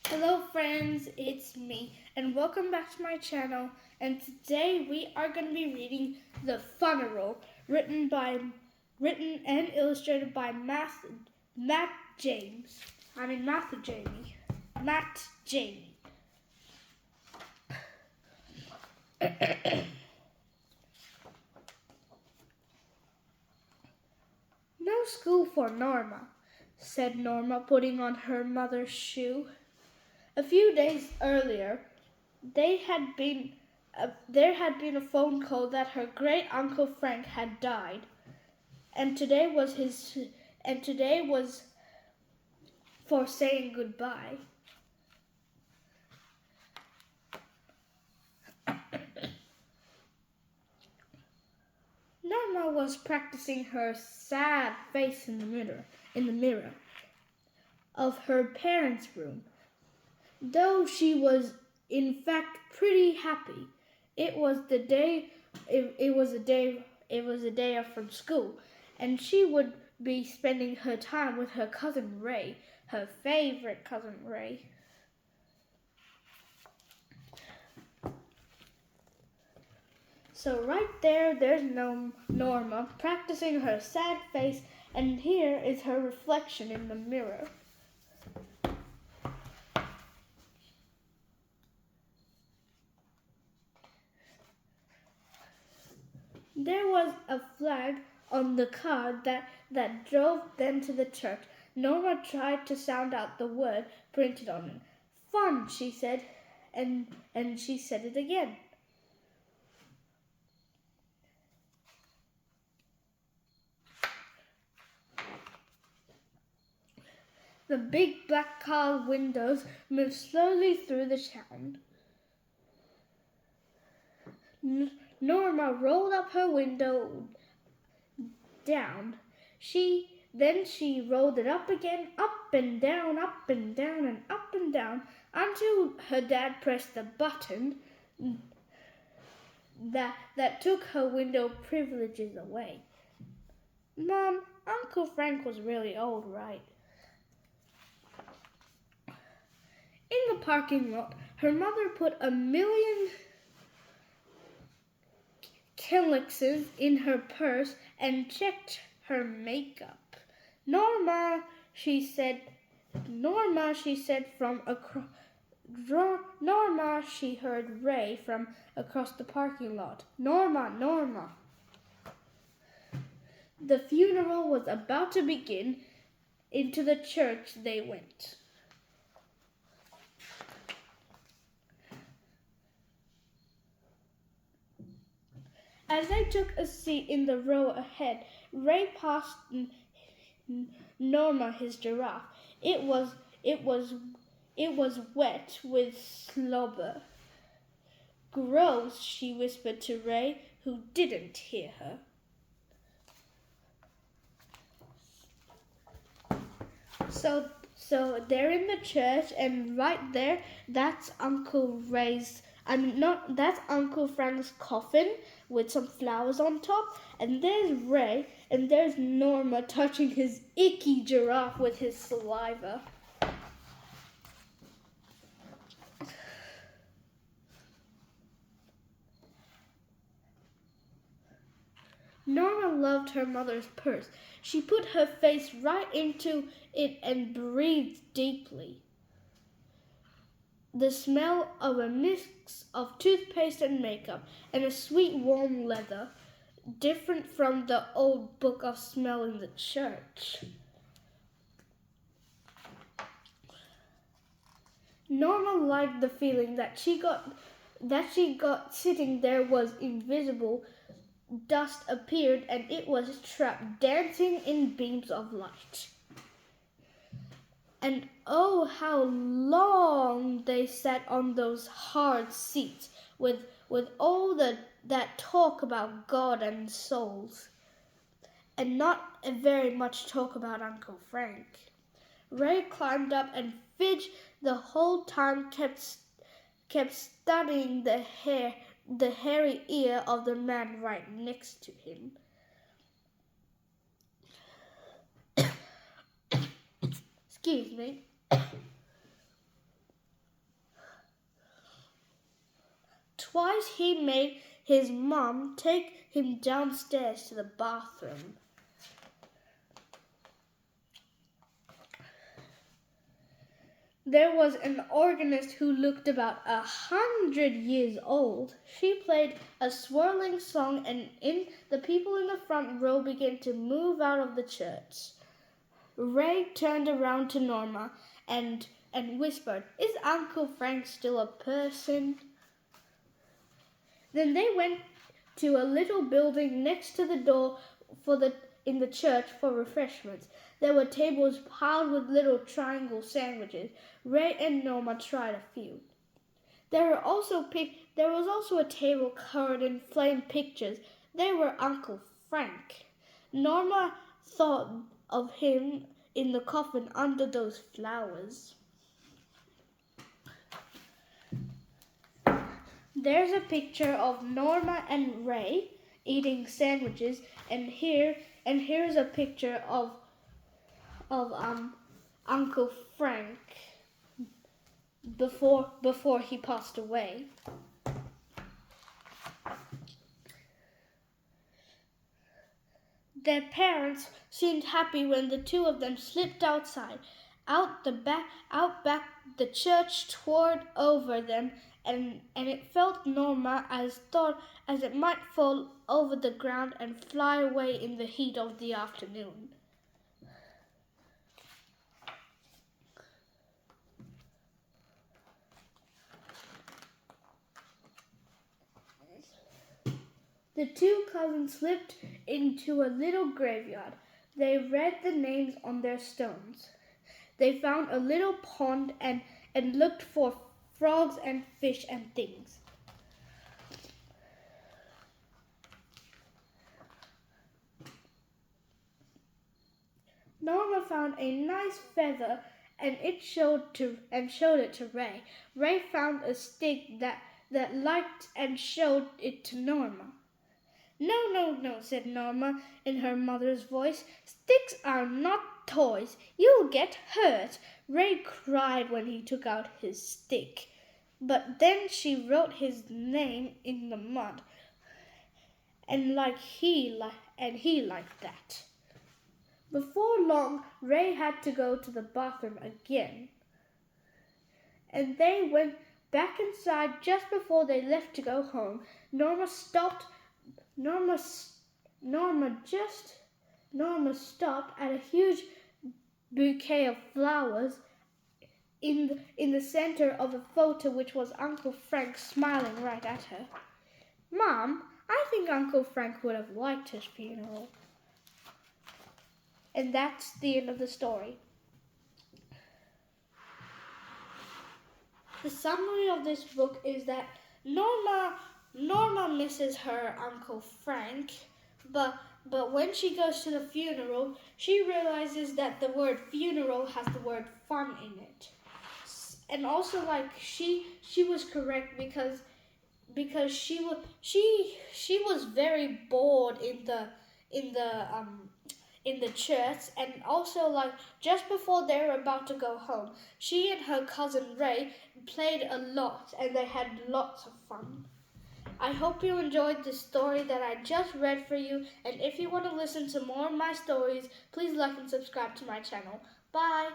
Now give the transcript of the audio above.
Hello friends, it's me and welcome back to my channel, and today we are going to be reading The Funeral, written and illustrated by Matt James. Matthew Jamie. Matt Jamie. No school for Norma, said Norma, putting on her mother's shoe. A few days earlier, They had been there had been a phone call that her great uncle Frank had died, and today was for saying goodbye. Norma was practicing her sad face in the mirror of her parents' room, though she was in fact pretty happy. It was the day it was a day off from school, and she would be spending her time with her cousin Ray, her favorite cousin Ray. So right there's Norma practicing her sad face, and here is her reflection in the mirror. There was a flag on the car that drove them to the church. Norma tried to sound out the word printed on it. Fun, she said, and she said it again. The big black car windows moved slowly through the town. Norma rolled up her window down. She rolled it up again, up and down, and up and down, until her dad pressed the button that took her window privileges away. Mom, Uncle Frank was really old, right? In the parking lot, her mother put a million Kellogg's in her purse and checked her makeup. Norma, she said from across. Norma, she heard Ray from across the parking lot. Norma. The funeral was about to begin. Into the church they went. As they took a seat in the row ahead, Ray passed Norma his giraffe. It was wet with slobber. Gross, she whispered to Ray, who didn't hear her. So they're in the church, and right there, that's that's Uncle Frank's coffin with some flowers on top, and there's Ray, and there's Norma touching his icky giraffe with his saliva. Norma loved her mother's purse. She put her face right into it and breathed deeply. The smell of a mix of toothpaste and makeup and a sweet warm leather, different from the old book of smell in the church. Norma liked the feeling that she got sitting there was invisible. Dust appeared, and it was trapped, dancing in beams of light. And oh, how long they sat on those hard seats with all that talk about God and souls, and not very much talk about Uncle Frank. Ray climbed up, and Fidge the whole time kept studying the hairy ear of the man right next to him. Excuse me. twice he made his mom take him downstairs to the bathroom. There was an organist who looked about 100 years old. She played a swirling song, and the people in the front row began to move out of the church. Ray turned around to Norma and whispered, "Is Uncle Frank still a person?" Then they went to a little building next to the door in the church for refreshments. There were tables piled with little triangle sandwiches. Ray and Norma tried a few. There was also a table covered in framed pictures. They were Uncle Frank. Norma thought of him in the coffin under those flowers. There's a picture of Norma and Ray eating sandwiches, and here's a picture of Uncle Frank before he passed away. Their parents seemed happy when the two of them slipped outside. Out back the church toward over them, and it felt Norma as it might fall over the ground and fly away in the heat of the afternoon. The two cousins slipped into a little graveyard. They read the names on their stones. They found a little pond and looked for frogs and fish and things. Norma found a nice feather and showed it to Ray. Ray found a stick that liked and showed it to Norma. No, said Norma in her mother's voice. Sticks are not toys. You'll get hurt. Ray cried when he took out his stick. But then she wrote his name in the mud. And he liked that. Before long, Ray had to go to the bathroom again. And they went back inside just before they left to go home. Norma stopped at a huge bouquet of flowers in the center of a photo, which was Uncle Frank smiling right at her. "Mom, I think Uncle Frank would have liked his funeral." And that's the end of the story. The summary of this book is that Norma misses her Uncle Frank, but when she goes to the funeral, she realizes that the word funeral has the word fun in it. And also, she was correct because she was very bored in the church, and also just before they were about to go home, she and her cousin Ray played a lot and they had lots of fun. I hope you enjoyed the story that I just read for you, and if you want to listen to more of my stories, please like and subscribe to my channel. Bye!